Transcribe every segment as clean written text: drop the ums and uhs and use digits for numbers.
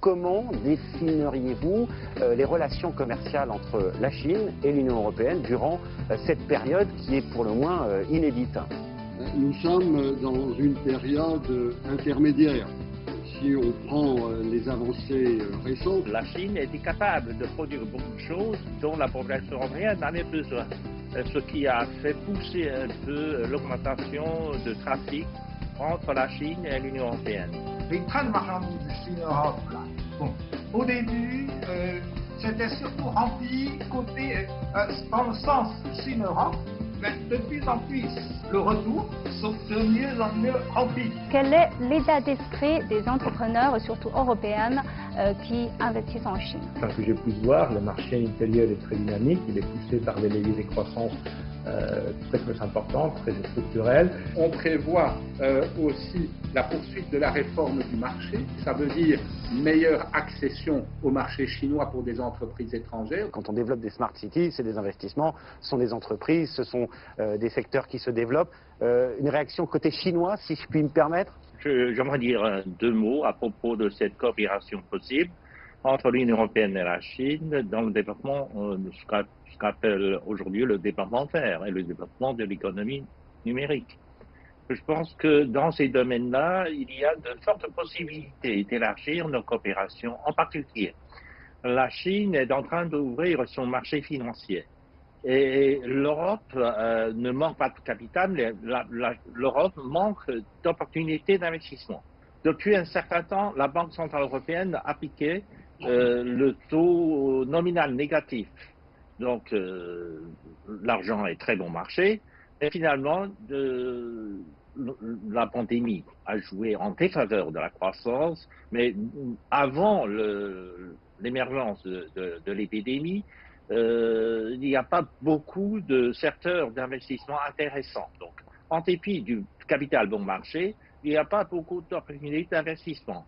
Comment dessineriez-vous les relations commerciales entre la Chine et l'Union européenne durant cette période qui est pour le moins inédite? Nous sommes dans une période intermédiaire. Si on prend les avancées récentes, la Chine était capable de produire beaucoup de choses dont la population européenne avait besoin, ce qui a fait pousser un peu l'augmentation de trafic entre la Chine et l'Union européenne. Les trains de marchandises Chine-Europe, au début, c'était surtout rempli dans le sens Chine-Europe, mais de plus en plus, le retour sont de mieux en mieux remplis. Quel est l'état d'esprit des entrepreneurs, surtout européens, qui investissent en Chine? Enfin, que j'ai pu voir, le marché intérieur est très dynamique, il est poussé par des leviers de croissance très importantes, très structurelles. On prévoit aussi la poursuite de la réforme du marché. Ça veut dire une meilleure accession au marché chinois pour des entreprises étrangères. Quand on développe des smart cities, c'est des investissements, ce sont des entreprises, ce sont des secteurs qui se développent. Une réaction côté chinois, si je puis me permettre? J'aimerais dire deux mots à propos de cette coopération possible entre l'Union européenne et la Chine dans le développement de ce qu'appelle aujourd'hui le développement vert et le développement de l'économie numérique. Je pense que dans ces domaines-là, il y a de fortes possibilités d'élargir nos coopérations. En particulier, la Chine est en train d'ouvrir son marché financier. Et l'Europe ne manque pas de capital, mais l'Europe manque d'opportunités d'investissement. Depuis un certain temps, la Banque centrale européenne a appliqué le taux nominal négatif. Donc, l'argent est très bon marché. Et finalement, la pandémie a joué en défaveur de la croissance. Mais avant l'émergence de l'épidémie, il n'y a pas beaucoup de secteurs d'investissement intéressants. Donc, en dépit du capital bon marché, il n'y a pas beaucoup d'opportunités d'investissement.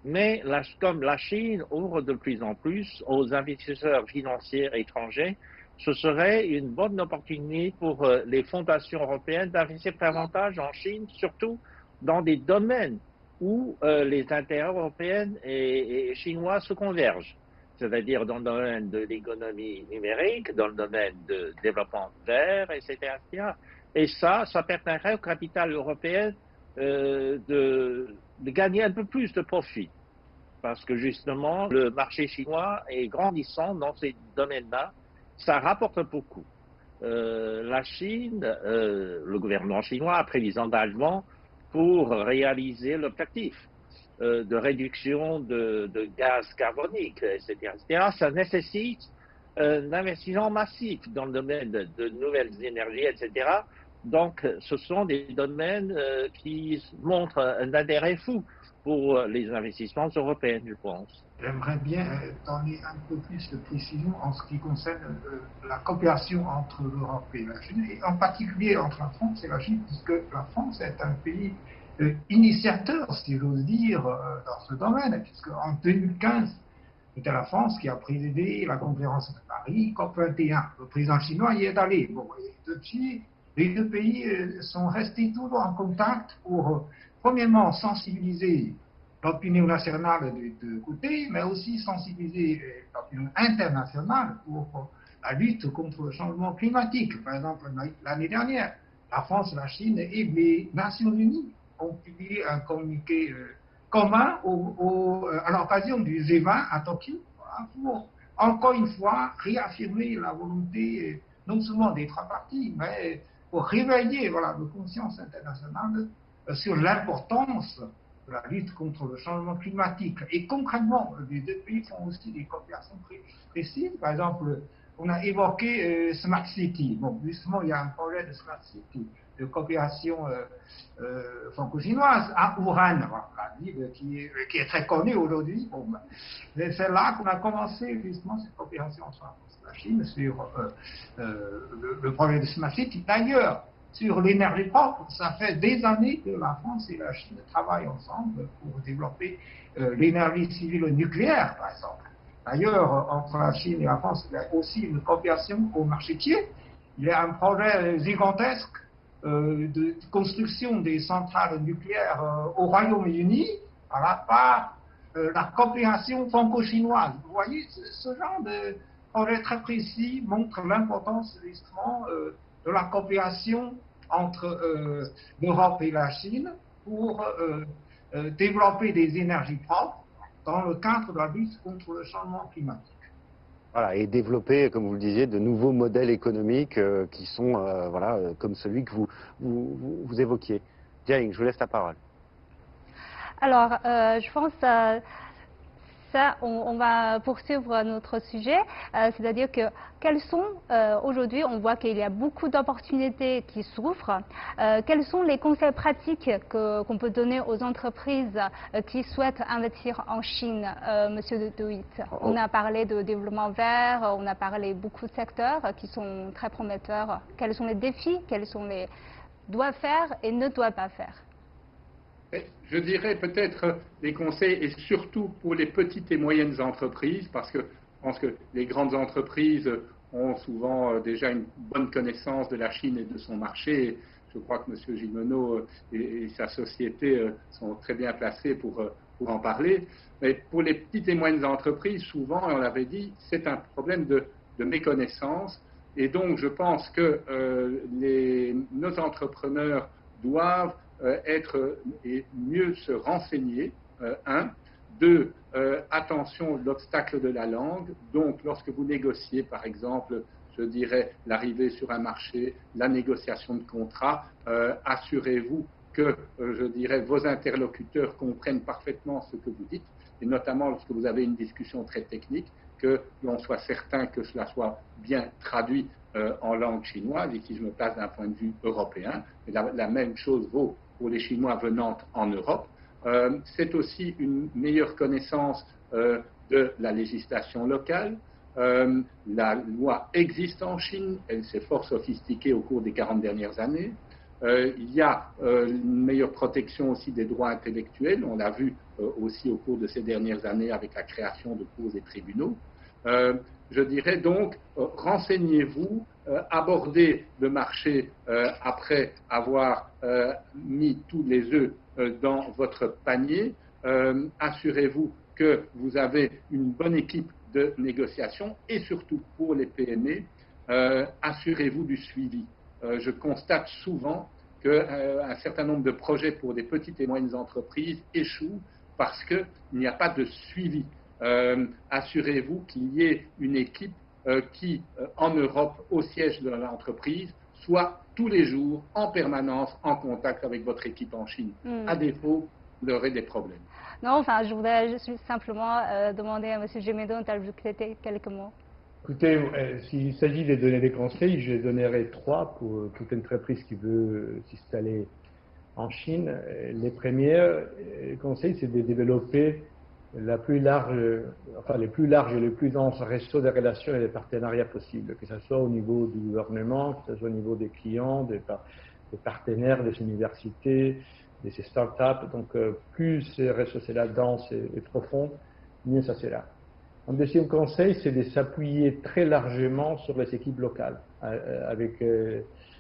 Mais comme la Chine ouvre de plus en plus aux investisseurs financiers étrangers, ce serait une bonne opportunité pour les fondations européennes d'investir davantage en Chine, surtout dans des domaines où les intérêts européens et chinois se convergent. C'est-à-dire dans le domaine de l'économie numérique, dans le domaine de développement vert, etc. Et ça permettrait au capital européen de gagner un peu plus de profit. Parce que justement, le marché chinois est grandissant dans ces domaines-là. Ça rapporte beaucoup. La Chine, le gouvernement chinois a pris des engagements pour réaliser l'objectif de réduction de gaz carbonique, etc. Ça nécessite un investissement massif dans le domaine de nouvelles énergies, etc. Donc, ce sont des domaines qui montrent un intérêt fou pour les investissements européens, je pense. J'aimerais bien donner un peu plus de précision en ce qui concerne la coopération entre l'Europe et la Chine, et en particulier entre la France et la Chine, puisque la France est un pays initiateur, si j'ose dire, dans ce domaine, puisque en 2015, c'était la France qui a présidé la conférence de Paris, COP21. Le président chinois y est allé. Bon, et depuis, les deux pays sont restés toujours en contact pour, premièrement, sensibiliser l'opinion nationale des deux côtés, mais aussi sensibiliser l'opinion internationale pour la lutte contre le changement climatique. Par exemple, l'année dernière, la France, la Chine et les Nations Unies ont publié un communiqué commun à l'occasion du G20 à Tokyo, voilà, pour encore une fois réaffirmer la volonté non seulement des trois parties, mais pour réveiller la conscience internationale sur l'importance de la lutte contre le changement climatique. Et concrètement, les deux pays font aussi des coopérations précises. Par exemple, on a évoqué Smart City. Bon, justement, il y a un projet de Smart City, de coopération franco-chinoise à Wuhan, la ville qui est très connue aujourd'hui. Bon, c'est là qu'on a commencé justement cette coopération entre la Chine sur le projet de Smart City. D'ailleurs, sur l'énergie propre, ça fait des années que la France et la Chine travaillent ensemble pour développer l'énergie civile nucléaire, par exemple. D'ailleurs, entre la Chine et la France, il y a aussi une coopération au marché tiers. Il y a un projet gigantesque de construction des centrales nucléaires au Royaume-Uni par la part la coopération franco-chinoise. Vous voyez, ce genre de projet très précis montre l'importance justement de la coopération entre l'Europe et la Chine pour développer des énergies propres dans le cadre de la lutte contre le changement climatique. Voilà, et développer, comme vous le disiez, de nouveaux modèles économiques qui sont voilà, comme celui que vous évoquiez. Jiaying, je vous laisse la parole. Alors, je pense ça, on va poursuivre notre sujet, c'est-à-dire que quels sont, aujourd'hui, on voit qu'il y a beaucoup d'opportunités qui s'ouvrent. Quels sont les conseils pratiques qu'on peut donner aux entreprises qui souhaitent investir en Chine, Monsieur De Witt? On a parlé de développement vert, on a parlé de beaucoup de secteurs qui sont très prometteurs. Quels sont les défis? Quels sont les doivent faire et ne doivent pas faire? Je dirais peut-être des conseils, et surtout pour les petites et moyennes entreprises, parce que je pense que les grandes entreprises ont souvent déjà une bonne connaissance de la Chine et de son marché. Je crois que M. Gimeno et sa société sont très bien placés pour en parler. Mais pour les petites et moyennes entreprises, souvent, et on l'avait dit, c'est un problème de méconnaissance. Et donc, je pense que nos entrepreneurs doivent être et mieux se renseigner, deux, attention l'obstacle de la langue. Donc, lorsque vous négociez, par exemple, je dirais l'arrivée sur un marché, la négociation de contrat, assurez-vous que, je dirais, vos interlocuteurs comprennent parfaitement ce que vous dites, et notamment lorsque vous avez une discussion très technique, que l'on soit certain que cela soit bien traduit en langue chinoise. Ici, je me place d'un point de vue européen, mais la même chose vaut pour les Chinois venant en Europe. C'est aussi une meilleure connaissance de la législation locale. La loi existe en Chine, elle s'est fort sophistiquée au cours des 40 dernières années. Il y a une meilleure protection aussi des droits intellectuels, on l'a vu aussi au cours de ces dernières années avec la création de cours et tribunaux. Je dirais donc, renseignez-vous, abordez le marché après avoir mis tous les œufs dans votre panier, assurez-vous que vous avez une bonne équipe de négociation et surtout pour les PME, assurez-vous du suivi. Je constate souvent qu'un certain nombre de projets pour des petites et moyennes entreprises échouent parce qu'il n'y a pas de suivi. Assurez-vous qu'il y ait une équipe qui, en Europe, au siège de l'entreprise, soit tous les jours, en permanence, en contact avec votre équipe en Chine. À défaut, vous aurez des problèmes. Non, enfin, je voudrais juste simplement demander à M. Gimeno d'ajouter quelques mots. Écoutez, s'il s'agit de donner des conseils, je donnerai 3 pour toute entreprise qui veut s'installer en Chine. Les premiers conseils, c'est de développer les plus larges et les plus denses réseaux de relations et de partenariats possibles, que ce soit au niveau du gouvernement, que ce soit au niveau des clients, des partenaires, des universités, des startups. Donc, plus ces réseaux sont denses et profonds, mieux ça sera. Un deuxième conseil, c'est de s'appuyer très largement sur les équipes locales,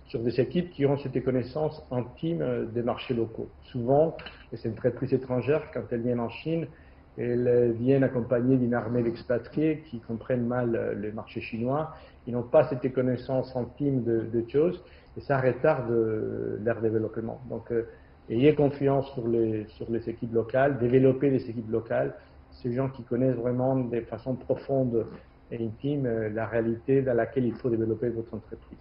sur des équipes qui ont cette connaissance intime des marchés locaux. Souvent, les entreprises étrangères, quand elles viennent en Chine, elles viennent accompagnées d'une armée d'expatriés qui comprennent mal le marché chinois. Ils n'ont pas cette connaissance intime de choses et ça retarde leur développement. Donc, ayez confiance sur les équipes locales, développez les équipes locales. Ces gens qui connaissent vraiment de façon profonde et intime la réalité dans laquelle il faut développer votre entreprise.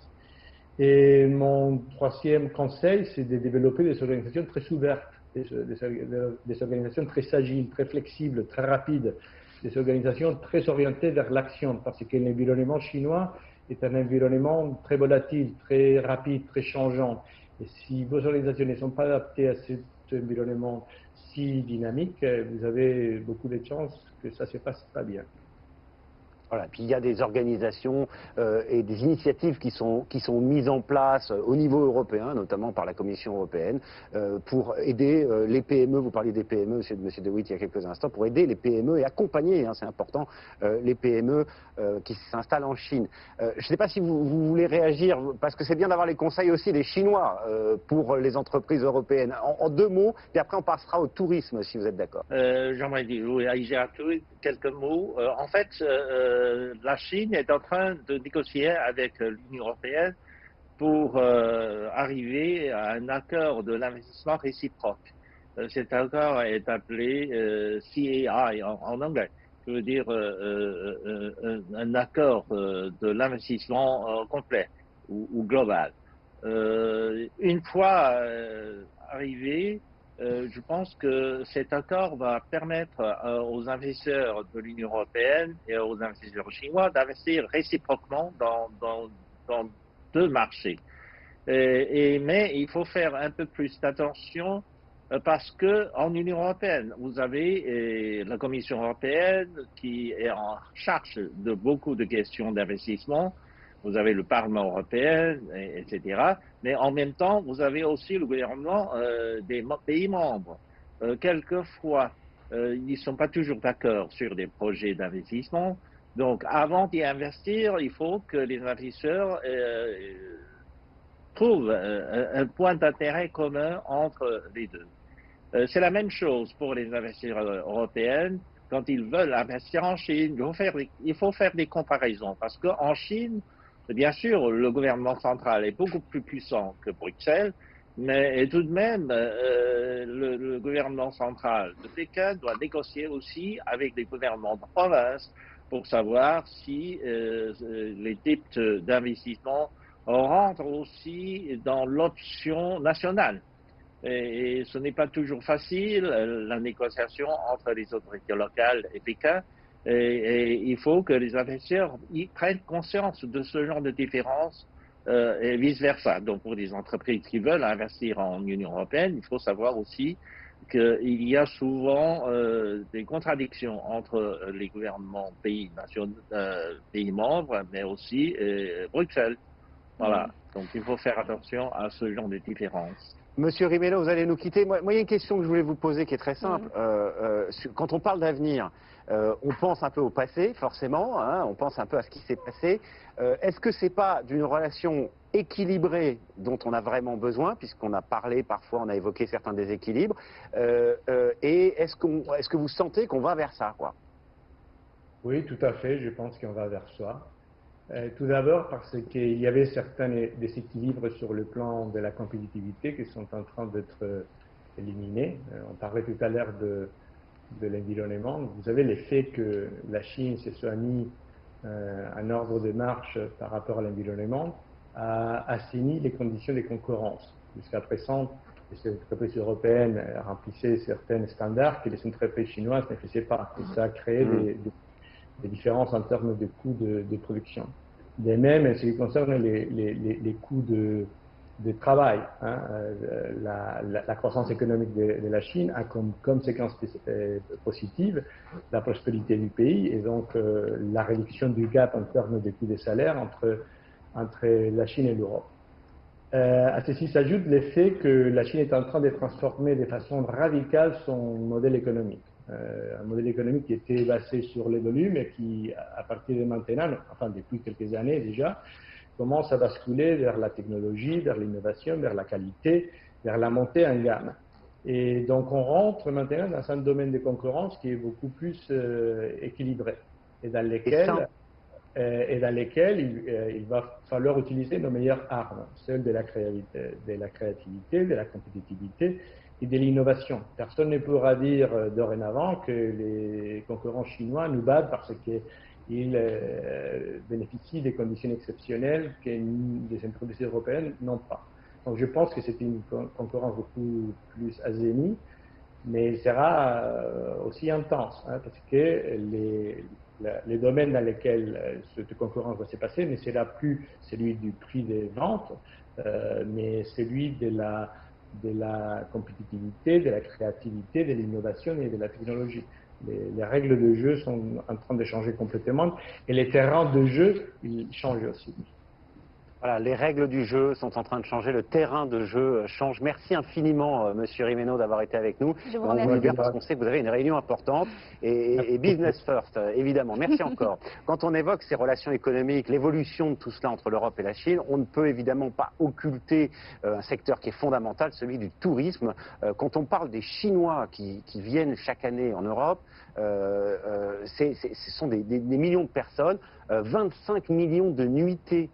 Et mon troisième conseil, c'est de développer des organisations très ouvertes, des organisations très agiles, très flexibles, très rapides, des organisations très orientées vers l'action, parce que l'environnement chinois est un environnement très volatile, très rapide, très changeant. Et si vos organisations ne sont pas adaptées à cet environnement si dynamique, vous avez beaucoup de chances que ça ne se passe pas bien. Voilà, puis il y a des organisations et des initiatives qui sont mises en place au niveau européen, notamment par la Commission européenne, pour aider les PME. Vous parliez des PME, monsieur DeWitt, il y a quelques instants, pour aider les PME et accompagner, hein, c'est important, les PME qui s'installent en Chine. Je ne sais pas si vous voulez réagir, parce que c'est bien d'avoir les conseils aussi des Chinois pour les entreprises européennes. En deux mots, puis après on passera au tourisme, si vous êtes d'accord. J'aimerais dire, oui, quelques mots. En fait, la Chine est en train de négocier avec l'Union européenne pour arriver à un accord de l'investissement réciproque. Cet accord est appelé CAI en anglais. Je veux dire un accord de l'investissement complet ou global. Une fois arrivé, je pense que cet accord va permettre aux investisseurs de l'Union européenne et aux investisseurs chinois d'investir réciproquement dans deux marchés. Mais il faut faire un peu plus d'attention parce qu'en Union européenne, vous avez la Commission européenne qui est en charge de beaucoup de questions d'investissement. Vous avez le Parlement européen, etc. Mais en même temps, vous avez aussi le gouvernement des pays membres. Quelquefois, ils ne sont pas toujours d'accord sur des projets d'investissement. Donc, avant d'y investir, il faut que les investisseurs trouvent un point d'intérêt commun entre les deux. C'est la même chose pour les investisseurs européens. Quand ils veulent investir en Chine, il faut faire des comparaisons. Parce qu'en Chine, bien sûr, le gouvernement central est beaucoup plus puissant que Bruxelles, mais tout de même, le gouvernement central de Pékin doit négocier aussi avec les gouvernements de province pour savoir si les types d'investissement rentrent aussi dans l'option nationale. Et ce n'est pas toujours facile, la négociation entre les autorités locales et Pékin. Et il faut que les investisseurs y prennent conscience de ce genre de différence et vice-versa. Donc, pour des entreprises qui veulent investir en Union européenne, il faut savoir aussi qu'il y a souvent des contradictions entre les gouvernements pays membres, mais aussi Bruxelles. Voilà. Donc, il faut faire attention à ce genre de différences. Monsieur Rimello, vous allez nous quitter. Moi, il y a une question que je voulais vous poser qui est très simple. Quand on parle d'avenir, on pense un peu au passé, forcément, hein, on pense un peu à ce qui s'est passé. Est-ce que c'est pas d'une relation équilibrée dont on a vraiment besoin, puisqu'on a parlé parfois, on a évoqué certains déséquilibres, et est-ce que vous sentez qu'on va vers ça, quoi? Oui, tout à fait, je pense qu'on va vers ça. Tout d'abord parce qu'il y avait certains déséquilibres sur le plan de la compétitivité qui sont en train d'être éliminés. On parlait tout à l'heure de l'environnement. Vous avez l'effet que la Chine se soit mis en ordre de marche par rapport à l'environnement, a assaini les conditions de concurrence. Jusqu'à présent, les entreprises européennes remplissaient certains standards que les entreprises chinoises ne faisaient pas. Et ça a créé des différences en termes de coûts de production. De même, en ce qui concerne les coûts de travail, hein, la croissance économique de la Chine a comme conséquence positive la prospérité du pays et donc la réduction du gap en termes de coûts de salaire entre la Chine et l'Europe. À ceci s'ajoute l'effet que la Chine est en train de transformer de façon radicale son modèle économique. Un modèle économique qui était basé sur les volumes et qui, à partir de maintenant, enfin depuis quelques années déjà, commence à basculer vers la technologie, vers l'innovation, vers la qualité, vers la montée en gamme. Et donc on rentre maintenant dans un domaine de concurrence qui est beaucoup plus équilibré et dans lequel il va falloir utiliser nos meilleures armes, celles de la créativité, de la compétitivité et de l'innovation. Personne ne pourra dire dorénavant que les concurrents chinois nous battent parce qu'ils bénéficient des conditions exceptionnelles que les entreprises européennes n'ont pas. Donc je pense que c'est une concurrence beaucoup plus azénie, mais elle sera aussi intense, hein, parce que les domaines dans lesquels cette concurrence va se passer ne sera plus celui du prix des ventes, mais celui de la compétitivité, de la créativité, de l'innovation et de la technologie. Les règles de jeu sont en train de changer complètement et les terrains de jeu, ils changent aussi. Voilà, les règles du jeu sont en train de changer, le terrain de jeu change. Merci infiniment, Monsieur Rimeno, d'avoir été avec nous. Je vous On vous remercie. libère parce qu'on sait que vous avez une réunion importante et business first, évidemment. Merci encore. Quand on évoque ces relations économiques, l'évolution de tout cela entre l'Europe et la Chine, on ne peut évidemment pas occulter un secteur qui est fondamental, celui du tourisme. Quand on parle des Chinois qui viennent chaque année en Europe, ce sont des millions de personnes, 25 millions de nuitées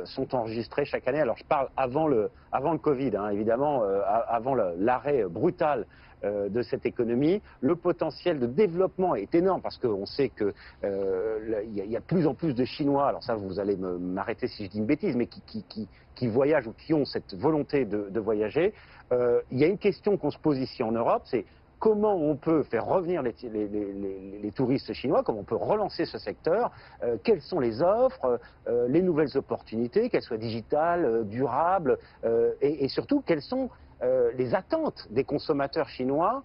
sont enregistrés chaque année. Alors je parle avant le Covid, hein, évidemment, avant l'arrêt brutal de cette économie. Le potentiel de développement est énorme parce qu'on sait qu'il y a de plus en plus de Chinois, alors ça vous allez m'arrêter si je dis une bêtise, mais qui voyagent ou qui ont cette volonté de voyager. Il y a une question qu'on se pose ici en Europe, c'est comment on peut faire revenir les touristes chinois, comment on peut relancer ce secteur, quelles sont les offres, les nouvelles opportunités, qu'elles soient digitales, durables, et surtout quelles sont les attentes des consommateurs chinois,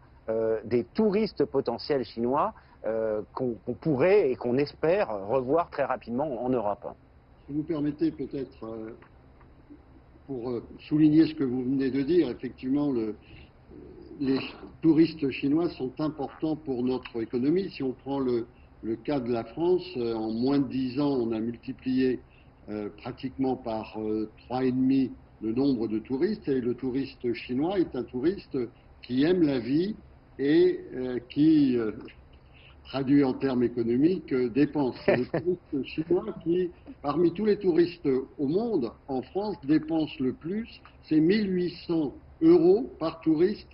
des touristes potentiels chinois, qu'on pourrait et qu'on espère revoir très rapidement en Europe. Si vous permettez peut-être, pour souligner ce que vous venez de dire, effectivement, les touristes chinois sont importants pour notre économie. Si on prend le cas de la France, en moins de 10 ans, on a multiplié pratiquement par 3,5 le nombre de touristes. Et le touriste chinois est un touriste qui aime la vie et qui, traduit en termes économiques, dépense. C'est le touriste chinois qui, parmi tous les touristes au monde, en France, dépense le plus. C'est 1800 € par touriste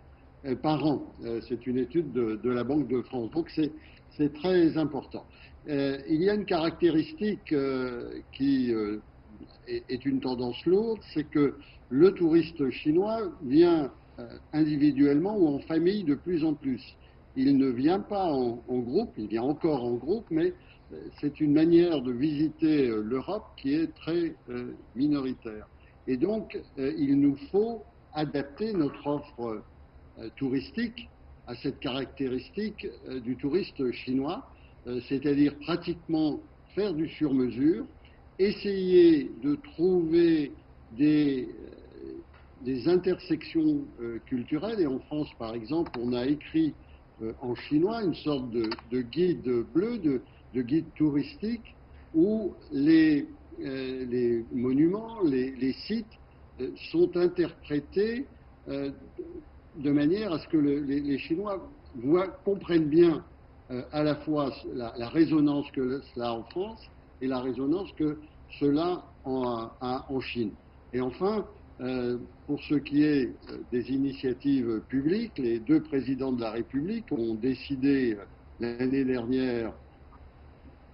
par an. C'est une étude de la Banque de France. Donc c'est très important. Il y a une caractéristique qui est une tendance lourde, c'est que le touriste chinois vient individuellement ou en famille de plus en plus. Il ne vient pas en groupe, il vient encore en groupe, mais c'est une manière de visiter l'Europe qui est très minoritaire. Et donc, il nous faut adapter notre offre touristique à cette caractéristique du touriste chinois, c'est-à-dire pratiquement faire du sur-mesure, essayer de trouver des intersections culturelles. Et en France, par exemple, on a écrit en chinois une sorte de guide bleu, de guide touristique, où les monuments, les sites sont interprétés de manière à ce que les Chinois comprennent bien à la fois la résonance que cela a en France et la résonance que cela a en Chine. Et enfin, pour ce qui est des initiatives publiques, les 2 présidents de la République ont décidé l'année dernière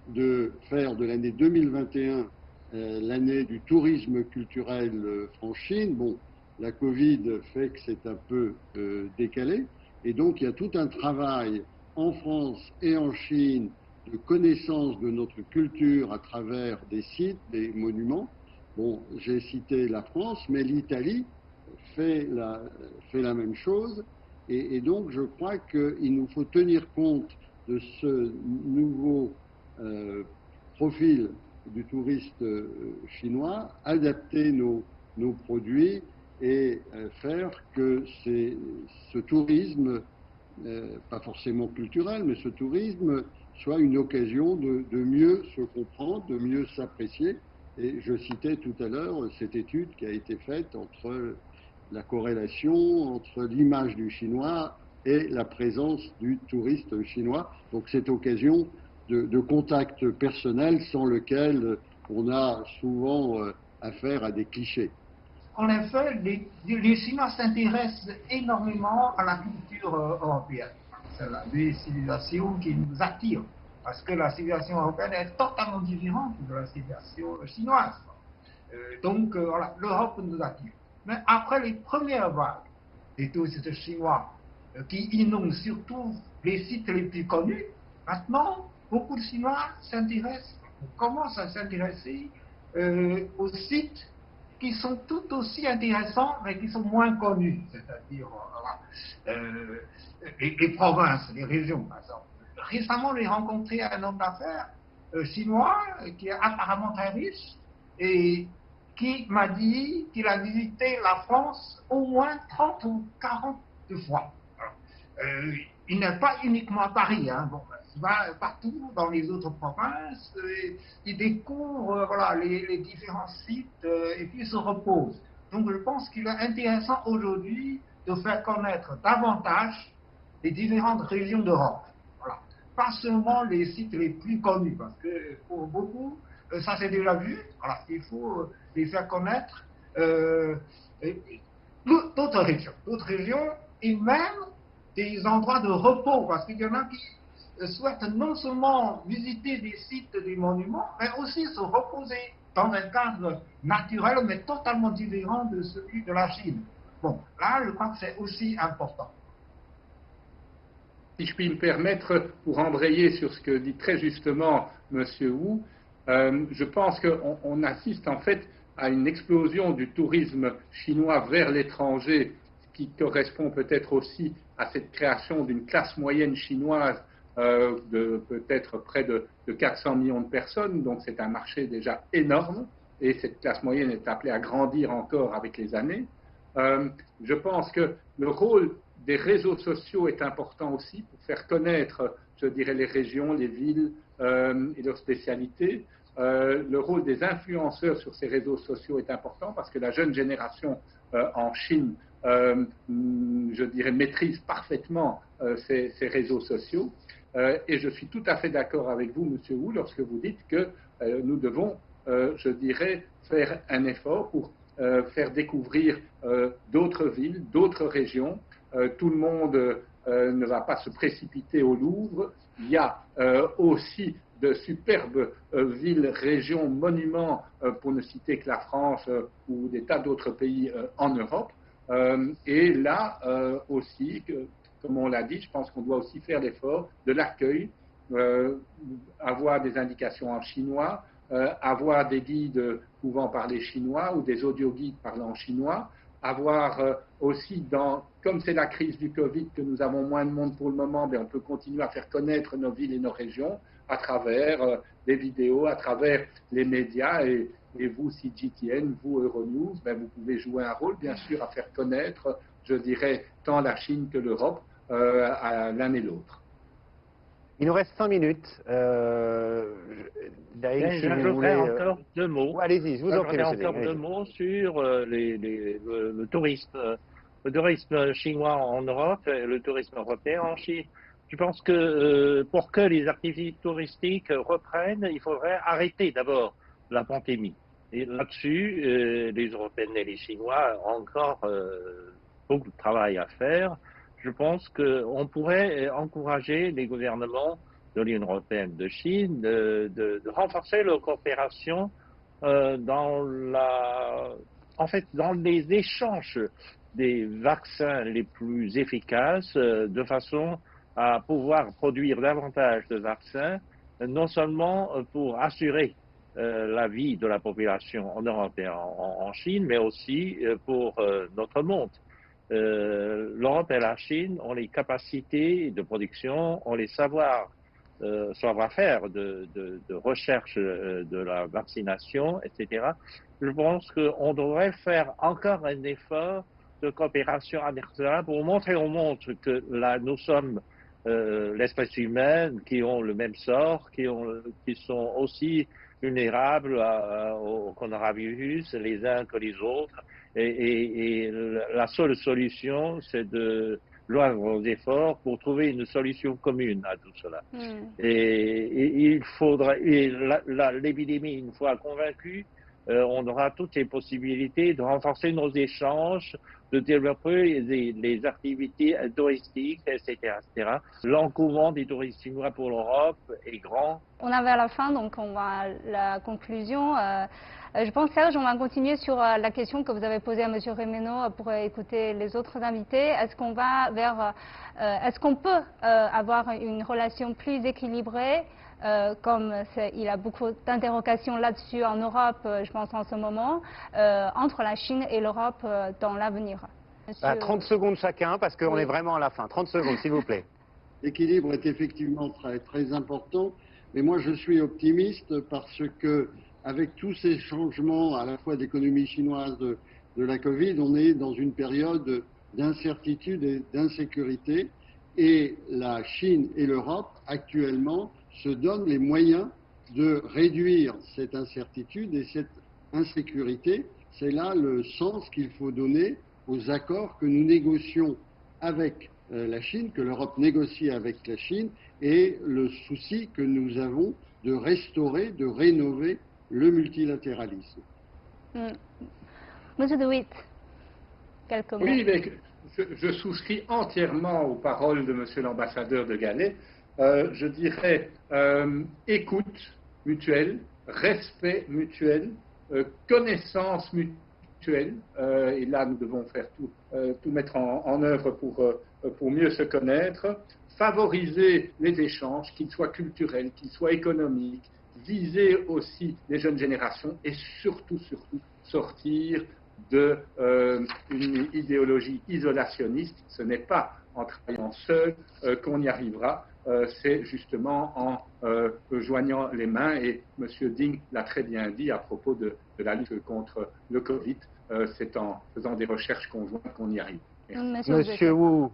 de faire de l'année 2021 l'année du tourisme culturel en Chine. Bon, la Covid fait que c'est un peu décalé, et donc il y a tout un travail en France et en Chine de connaissance de notre culture à travers des sites, des monuments. Bon, j'ai cité la France, mais l'Italie fait la même chose, et donc je crois qu'il nous faut tenir compte de ce nouveau profil du touriste chinois, adapter nos produits et faire que ce tourisme, pas forcément culturel, mais ce tourisme soit une occasion de mieux se comprendre, de mieux s'apprécier. Et je citais tout à l'heure cette étude qui a été faite entre la corrélation entre l'image du chinois et la présence du touriste chinois. Donc cette occasion de contact personnel sans lequel on a souvent affaire à des clichés. En effet, les Chinois s'intéressent énormément à la culture européenne. C'est la civilisation qui nous attire, parce que la civilisation européenne est totalement différente de la civilisation chinoise. Donc, voilà, l'Europe nous attire. Mais après les premières vagues des touristes chinois qui inondent surtout les sites les plus connus, maintenant, beaucoup de Chinois s'intéressent, commencent à s'intéresser aux sites qui sont tout aussi intéressants, mais qui sont moins connus, c'est-à-dire les provinces, les régions, par exemple. Récemment, j'ai rencontré un homme d'affaires chinois qui est apparemment très riche et qui m'a dit qu'il a visité la France au moins 30 ou 40 fois. Il n'est pas uniquement à Paris, hein. Bon, il va partout dans les autres provinces, il découvre les différents sites et puis il se repose. Donc je pense qu'il est intéressant aujourd'hui de faire connaître davantage les différentes régions d'Europe. Voilà. Pas seulement les sites les plus connus, parce que pour beaucoup, ça c'est déjà vu, voilà. Il faut les faire connaître d'autres régions et même des endroits de repos, parce qu'il y en a qui souhaitent non seulement visiter des sites, des monuments, mais aussi se reposer dans un cadre naturel, mais totalement différent de celui de la Chine. Bon, là, je crois que c'est aussi important. Si je puis me permettre, pour embrayer sur ce que dit très justement M. Wu, je pense qu'on assiste en fait à une explosion du tourisme chinois vers l'étranger, qui correspond peut-être aussi à cette création d'une classe moyenne chinoise de peut-être près de 400 millions de personnes, donc c'est un marché déjà énorme, et cette classe moyenne est appelée à grandir encore avec les années. Je pense que le rôle des réseaux sociaux est important aussi pour faire connaître, je dirais, les régions, les villes et leurs spécialités. Le rôle des influenceurs sur ces réseaux sociaux est important parce que la jeune génération en Chine, je dirais, maîtrise parfaitement ces réseaux sociaux. Et je suis tout à fait d'accord avec vous, M. Wu, lorsque vous dites que nous devons, je dirais, faire un effort pour faire découvrir d'autres villes, d'autres régions. Tout le monde ne va pas se précipiter au Louvre. Il y a aussi de superbes villes, régions, monuments, pour ne citer que la France ou des tas d'autres pays en Europe. Et là aussi, comme on l'a dit, je pense qu'on doit aussi faire l'effort de l'accueil, avoir des indications en chinois, avoir des guides pouvant parler chinois ou des audio-guides parlant chinois, avoir aussi, comme c'est la crise du Covid, que nous avons moins de monde pour le moment, mais on peut continuer à faire connaître nos villes et nos régions à travers des vidéos, à travers les médias. Et vous, CGTN, vous, Euronews, vous pouvez jouer un rôle, bien sûr, à faire connaître, je dirais, tant la Chine que l'Europe à l'un et l'autre. Il nous reste 5 minutes. J'ajouterais encore 2 mots. Allez-y, je vous en prie. Encore 2 mots sur le tourisme chinois en Europe et le tourisme européen en Chine. Je pense que pour que les activités touristiques reprennent, il faudrait arrêter d'abord la pandémie. Et là-dessus, les Européennes et les Chinois ont encore beaucoup de travail à faire. Je pense qu'on pourrait encourager les gouvernements de l'Union européenne, de Chine, de renforcer leur coopération dans les échanges des vaccins les plus efficaces, de façon à pouvoir produire davantage de vaccins, non seulement pour assurer la vie de la population en Europe et en Chine, mais aussi pour notre monde. L'Europe et la Chine ont les capacités de production, ont les savoir-faire de recherche de la vaccination, etc. Je pense qu'on devrait faire encore un effort de coopération internationale pour montrer au monde que là, nous sommes l'espèce humaine qui ont le même sort, qui sont aussi vulnérables au coronavirus les uns que les autres. Et la seule solution, c'est de joindre nos efforts pour trouver une solution commune à tout cela. Et il faudra, l'épidémie, une fois convaincue, on aura toutes les possibilités de renforcer nos échanges de développer les activités touristiques, etc., etc. L'engouement des touristes chinois pour l'Europe est grand. On est vers la fin, donc on va à la conclusion. Je pense, Serge, on va continuer sur la question que vous avez posée à M. Réméno pour écouter les autres invités. Est-ce qu'on va vers, est-ce qu'on peut avoir une relation plus équilibrée, comme il y a beaucoup d'interrogations là-dessus en Europe, je pense en ce moment, entre la Chine et l'Europe dans l'avenir. 30 secondes chacun, parce qu'on est vraiment à la fin. 30 secondes, s'il vous plaît. L'équilibre est effectivement très, très important, mais moi je suis optimiste parce que, avec tous ces changements à la fois d'économie chinoise, de la Covid, on est dans une période d'incertitude et d'insécurité, et la Chine et l'Europe actuellement se donnent les moyens de réduire cette incertitude et cette insécurité. C'est là le sens qu'il faut donner aux accords que nous négocions avec la Chine, que l'Europe négocie avec la Chine, et le souci que nous avons de restaurer, de rénover le multilatéralisme. Monsieur De Witt, quelques mots. Oui, mais je souscris entièrement aux paroles de Monsieur l'ambassadeur de Galais. Je dirais écoute mutuelle, respect mutuel, connaissance mutuelle, et là nous devons faire tout mettre en œuvre pour mieux se connaître, favoriser les échanges, qu'ils soient culturels, qu'ils soient économiques, viser aussi les jeunes générations et surtout sortir d'une idéologie isolationniste. Ce n'est pas en travaillant seul qu'on y arrivera, c'est justement en joignant les mains, et M. Ding l'a très bien dit à propos de la lutte contre le Covid, c'est en faisant des recherches conjointes qu'on y arrive. Monsieur Wu.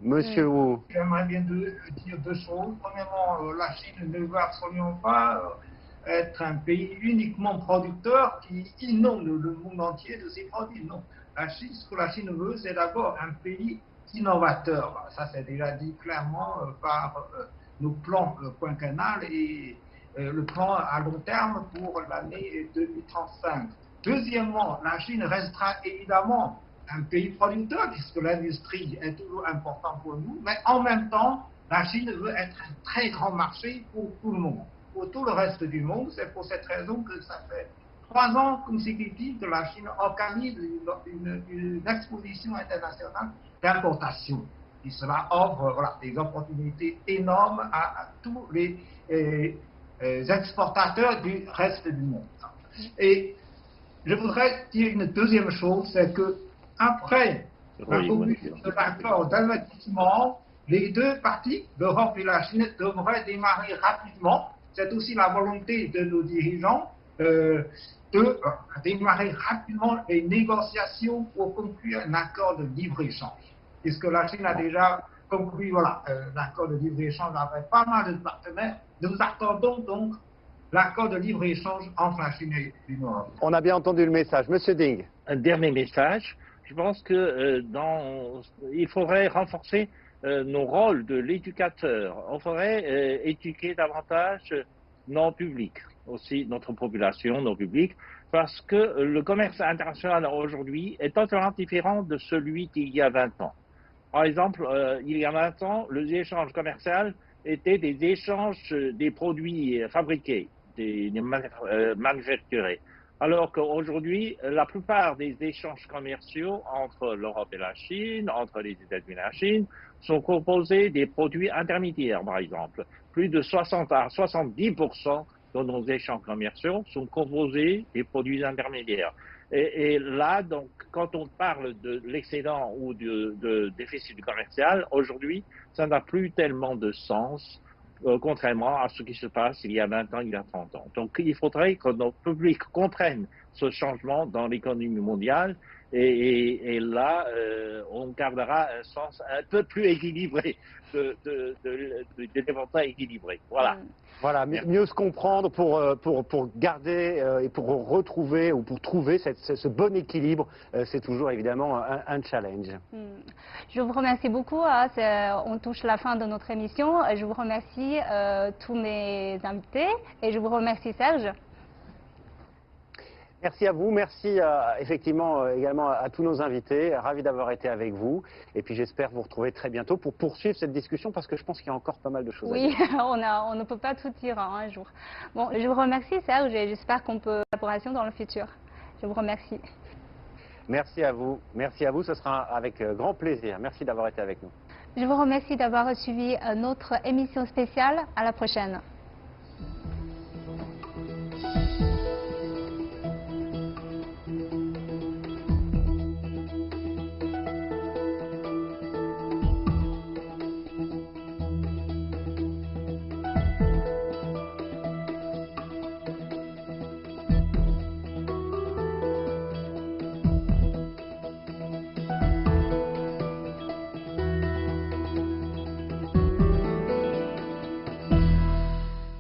J'aimerais bien dire deux choses. Premièrement, la Chine ne veut absolument pas être un pays uniquement producteur qui inonde le monde entier de ses produits. Non. Ce que la Chine veut, c'est d'abord un pays innovateur. Ça, c'est déjà dit clairement par nos plans quinquennal et le plan à long terme pour l'année 2035. Deuxièmement, la Chine restera évidemment un pays producteur, puisque l'industrie est toujours importante pour nous, mais en même temps, la Chine veut être un très grand marché pour tout le monde, pour tout le reste du monde. C'est pour cette raison que ça fait 3 ans consécutifs que la Chine organise une exposition internationale d'importation. Et cela offre des opportunités énormes à tous les exportateurs du reste du monde. Et je voudrais dire une deuxième chose, c'est que après la conclusion de l'accord d'investissement, les deux parties, l'Europe et la Chine, devraient démarrer rapidement. C'est aussi la volonté de nos dirigeants de démarrer rapidement les négociations pour conclure un accord de libre-échange. Puisque la Chine a déjà conclu l'accord de libre-échange avec pas mal de partenaires, nous attendons donc l'accord de libre-échange entre la Chine et l'Union européenne. On a bien entendu le message. Monsieur Ding. Un dernier message. Je pense que il faudrait renforcer nos rôles de l'éducateur. On faudrait éduquer davantage nos publics, aussi notre population, nos publics, parce que le commerce international aujourd'hui est totalement différent de celui d'il y a 20 ans. Par exemple, il y a 20 ans, les échanges commerciaux étaient des échanges des produits fabriqués, des manufacturés. Alors qu'aujourd'hui, la plupart des échanges commerciaux entre l'Europe et la Chine, entre les États-Unis et la Chine, sont composés des produits intermédiaires, par exemple. Plus de 60 à 70% de nos échanges commerciaux sont composés des produits intermédiaires. Et là, donc, quand on parle de l'excédent ou de déficit commercial, aujourd'hui, ça n'a plus tellement de sens. Contrairement à ce qui se passe il y a 20 ans, il y a 30 ans. Donc il faudrait que nos publics comprennent ce changement dans l'économie mondiale et là, on gardera un sens un peu plus équilibré, de développement équilibré. Voilà. Voilà, mieux se comprendre pour garder et pour retrouver ou pour trouver ce bon équilibre, c'est toujours évidemment un challenge. Je vous remercie beaucoup. On touche la fin de notre émission. Je vous remercie tous mes invités et je vous remercie Serge. Merci à vous, merci effectivement également à tous nos invités, ravi d'avoir été avec vous et puis j'espère vous retrouver très bientôt pour poursuivre cette discussion parce que je pense qu'il y a encore pas mal de choses à dire. Oui, on ne peut pas tout dire en un jour. Bon, je vous remercie Serge et j'espère qu'on peut collaboration dans le futur. Je vous remercie. Merci à vous, ce sera avec grand plaisir. Merci d'avoir été avec nous. Je vous remercie d'avoir suivi notre émission spéciale. À la prochaine.